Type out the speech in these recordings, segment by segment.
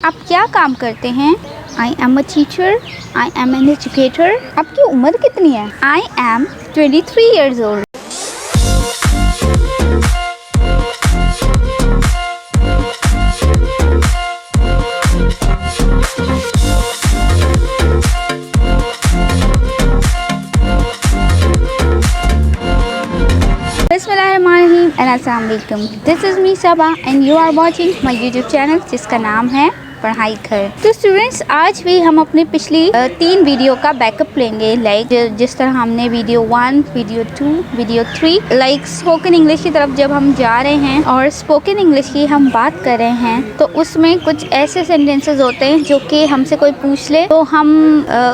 आप क्या काम करते हैं? आई am a teacher, I am an educator. आपकी उम्र कितनी है? I am 23 years old। Bismillahirrahmanirrahim and Assalamualaikum। This is me Sabah and you are watching my YouTube channel जिसका नाम है पढ़ाई घर। तो स्टूडेंट्स, आज भी हम अपनी पिछली 3 वीडियो का बैकअप लेंगे। लाइक जिस तरह हमने video 1, video 2, video 3 like spoken English की तरफ जब हम जा रहे हैं और स्पोकन इंग्लिश की हम बात कर रहे हैं, तो उसमें कुछ ऐसे सेंटेंसेस होते हैं जो कि हमसे कोई पूछ ले तो हम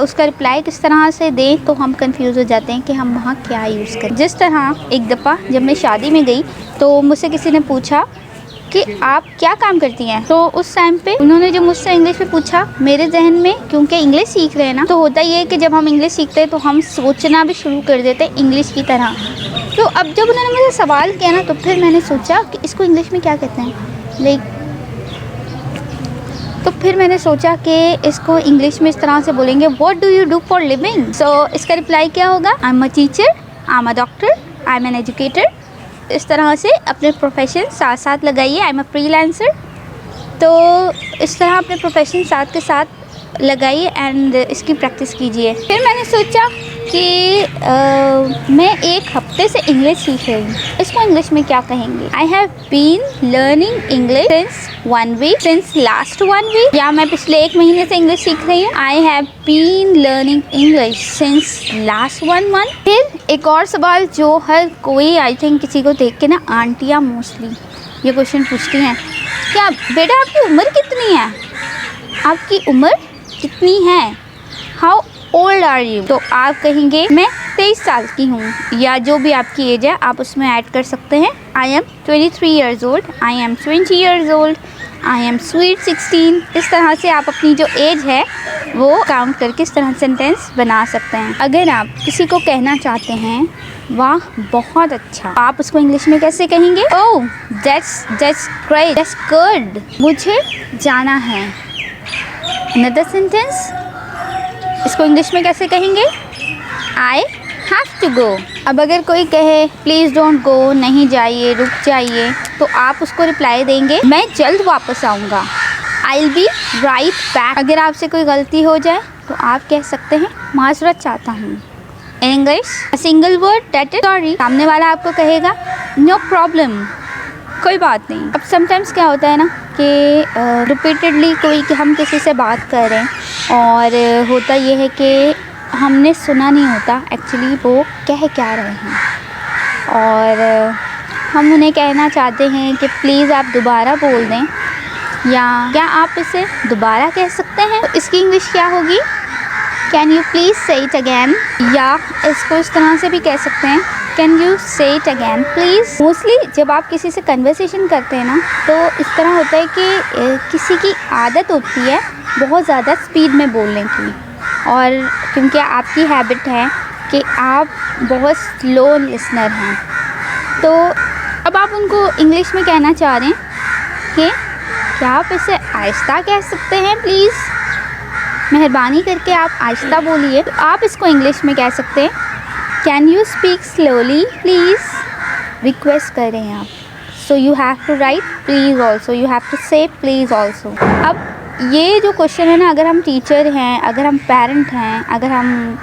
उसका रिप्लाई किस तरह से दें, तो हम कंफ्यूज हो जाते हैं कि हम वहाँ क्या यूज़ करें। जिस तरह एक दफ़ा जब मैं शादी में गई तो मुझसे किसी ने पूछा कि आप क्या काम करती हैं, तो उस टाइम पे उन्होंने जो मुझसे इंग्लिश में पूछा, मेरे जहन में, क्योंकि इंग्लिश सीख रहे हैं ना, तो होता ये है कि जब हम इंग्लिश सीखते हैं तो हम सोचना भी शुरू कर देते हैं इंग्लिश की तरह। तो अब जब उन्होंने मुझे सवाल किया ना, तो फिर मैंने सोचा कि इसको इंग्लिश में क्या कहते हैं लाइक, तो फिर मैंने सोचा कि इसको इंग्लिश में इस तरह से बोलेंगे, what do you do for living. So इसका रिप्लाई क्या होगा? I am a teacher, I am a doctor, I am an educator. इस तरह से अपने प्रोफेशन साथ साथ लगाइए। I am a freelancer. तो इस तरह अपने प्रोफेशन साथ के साथ लगाइए एंड इसकी प्रैक्टिस कीजिए। फिर मैंने सोचा कि मैं एक हफ्ते से इंग्लिश सीख रही हूँ, इसको इंग्लिश में क्या कहेंगे? I have been learning English since 1 week, since last 1 week, या मैं पिछले 1 महीने से इंग्लिश सीख रही हूँ। I have been learning English since last 1 month। फिर एक और सवाल जो हर कोई, आई थिंक किसी को देख के ना, आंटियाँ मोस्टली ये क्वेश्चन पूछती हैं, क्या बेटा आपकी उम्र कितनी है? आपकी उम्र कितनी है? How old are you? तो आप कहेंगे मैं 23 साल की हूँ, या जो भी आपकी एज है आप उसमें ऐड कर सकते हैं। I am 23 years old, I am 20 years old, I am sweet 16। इस तरह से आप अपनी जो एज है वो काउंट करके इस तरह सेंटेंस बना सकते हैं। अगर आप किसी को कहना चाहते हैं वाह बहुत अच्छा, आप उसको इंग्लिश में कैसे कहेंगे? Oh that's great, that's good, मुझे जाना है। अनदर सेंटेंस, इसको इंग्लिश में कैसे कहेंगे? I have to go. अब अगर कोई कहे प्लीज़ डोंट गो, नहीं जाइए, रुक जाइए, तो आप उसको रिप्लाई देंगे मैं जल्द वापस आऊँगा। I will be right back. अगर आपसे कोई गलती हो जाए तो आप कह सकते हैं माजरत चाहता हूँ। In English a single word, that is sorry. सामने वाला आपको कहेगा नो प्रॉब्लम, कोई बात नहीं। अब समटाइम्स क्या होता है ना कि रिपीटेडली हम किसी से बात कर रहे हैं और होता ये है कि हमने सुना नहीं होता एक्चुअली वो कह क्या रहे हैं, और हम उन्हें कहना चाहते हैं कि प्लीज़ आप दोबारा बोल दें, या क्या आप इसे दोबारा कह सकते हैं? तो इसकी इंग्लिश क्या होगी? कैन यू प्लीज़ से इट अगैन, या इसको इस तरह से भी कह सकते हैं कैन यू से इट अगैन प्लीज़। मोस्टली जब आप किसी से कन्वर्सेशन करते हैं ना, तो इस तरह होता है कि किसी की आदत होती है बहुत ज़्यादा स्पीड में बोलने की, और क्योंकि आपकी हैबिट है कि आप बहुत स्लो लिसनर हैं, तो अब आप उनको इंग्लिश में कहना चाह रहे हैं कि क्या आप इसे आहिस्ता कह सकते हैं प्लीज़, मेहरबानी करके आप आहिस्ता बोलिए। तो आप इसको इंग्लिश में कह सकते हैं can you speak slowly please, request कर रहे हैं आप। So you have to write please also, you have to say please also. अब ये जो क्वेश्चन है ना, अगर हम टीचर हैं, अगर हम पेरेंट हैं, अगर हम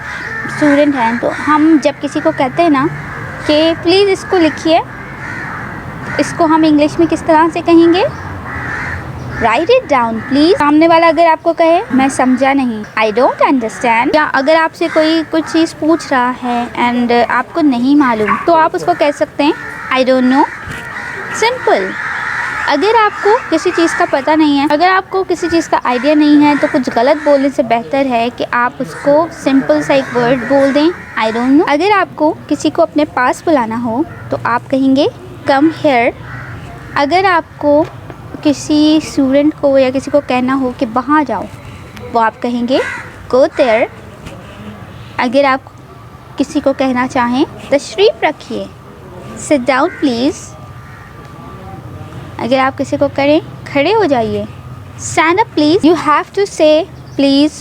स्टूडेंट हैं, तो हम जब किसी को कहते हैं ना कि प्लीज़ इसको लिखिए, इसको हम इंग्लिश में किस तरह से कहेंगे? Right it down please. सामने वाला अगर आपको कहे मैं समझा नहीं, आई डोंट अंडरस्टैंड, या अगर आपसे कोई कुछ चीज़ पूछ रहा है एंड आपको नहीं मालूम, तो आप उसको कह सकते हैं आई डोंट नो। सिंपल। अगर आपको किसी चीज़ का पता नहीं है, अगर आपको किसी चीज़ का आइडिया नहीं है, तो कुछ गलत बोलने से बेहतर है कि आप उसको सिंपल सा एक वर्ड बोल दें, आई डोंट नो। अगर आपको किसी को अपने पास बुलाना हो तो आप कहेंगे कम हियर। अगर आपको किसी स्टूडेंट को या किसी को कहना हो कि वहाँ जाओ, वो आप कहेंगे गो देयर। अगर आप किसी को कहना चाहें तशरीफ़ रखिए, सिट डाउन प्लीज़। अगर आप किसी को करें खड़े हो जाइए, stand up please, you have to say please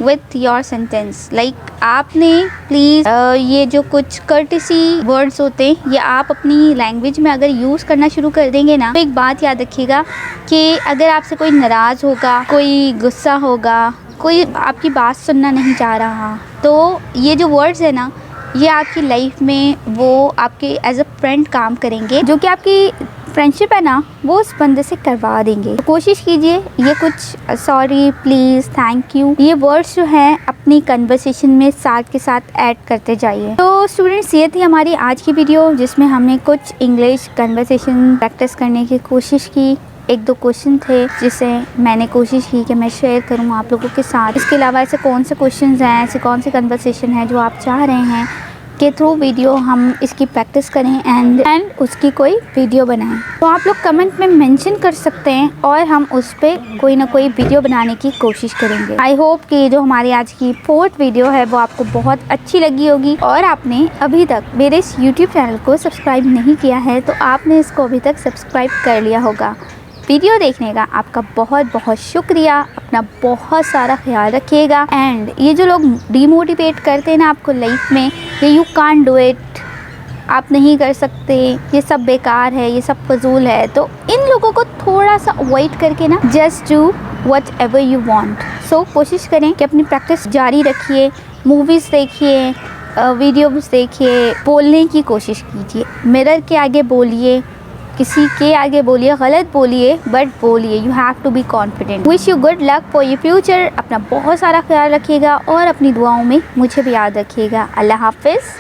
with your sentence. Like आपने प्लीज़ ये जो कुछ कर्टेसी वर्ड्स होते हैं ये आप अपनी लैंग्वेज में अगर यूज़ करना शुरू कर देंगे ना, तो एक बात याद रखिएगा कि अगर आपसे कोई नाराज़ होगा, कोई गुस्सा होगा, कोई आपकी बात सुनना नहीं चाह रहा, तो ये जो वर्ड्स है ना, ये आपकी लाइफ में वो आपके एज अ फ्रेंड काम करेंगे, जो कि आपकी फ्रेंडशिप है ना वो उस बंदे से करवा देंगे। तो कोशिश कीजिए ये कुछ सॉरी, प्लीज़, थैंक यू, ये वर्ड्स जो हैं अपनी कन्वर्सेशन में साथ के साथ ऐड करते जाइए। तो स्टूडेंट्स, ये थी हमारी आज की वीडियो जिसमें हमने कुछ इंग्लिश कन्वर्सेशन प्रैक्टिस करने की कोशिश की। एक दो क्वेश्चन थे जिसे मैंने कोशिश की कि मैं शेयर करूं आप लोगों के साथ। इसके अलावा ऐसे कौन से क्वेश्चंस हैं, ऐसे कौन से कन्वर्सेशन हैं जो आप चाह रहे हैं के थ्रू वीडियो हम इसकी प्रैक्टिस करें एंड उसकी कोई वीडियो बनाएं, तो आप लोग कमेंट में मेंशन कर सकते हैं और हम उस पर कोई ना कोई वीडियो बनाने की कोशिश करेंगे। आई होप कि जो हमारी आज की 4th वीडियो है वो आपको बहुत अच्छी लगी होगी और आपने अभी तक मेरे इस यूट्यूब चैनल को सब्सक्राइब नहीं किया है तो आपने इसको अभी तक सब्सक्राइब कर लिया होगा। वीडियो देखने का आपका बहुत बहुत शुक्रिया। अपना बहुत सारा ख्याल रखिएगा। एंड ये जो लोग डीमोटिवेट करते हैं ना आपको लाइफ में, ये यू कांट डू इट, आप नहीं कर सकते, ये सब बेकार है, ये सब फजूल है, तो इन लोगों को थोड़ा सा अवॉइड करके ना just do whatever you want. So कोशिश करें कि अपनी प्रैक्टिस जारी रखिए, मूवीज़ देखिए, वीडियोज़ देखिए, बोलने की कोशिश कीजिए, मिरर के आगे बोलिए, किसी के आगे बोलिए, गलत बोलिए बट बोलिए। You have to be confident. Wish you good luck for your future. अपना बहुत सारा ख्याल रखिएगा और अपनी दुआओं में मुझे भी याद रखिएगा। अल्लाह हाफिज़।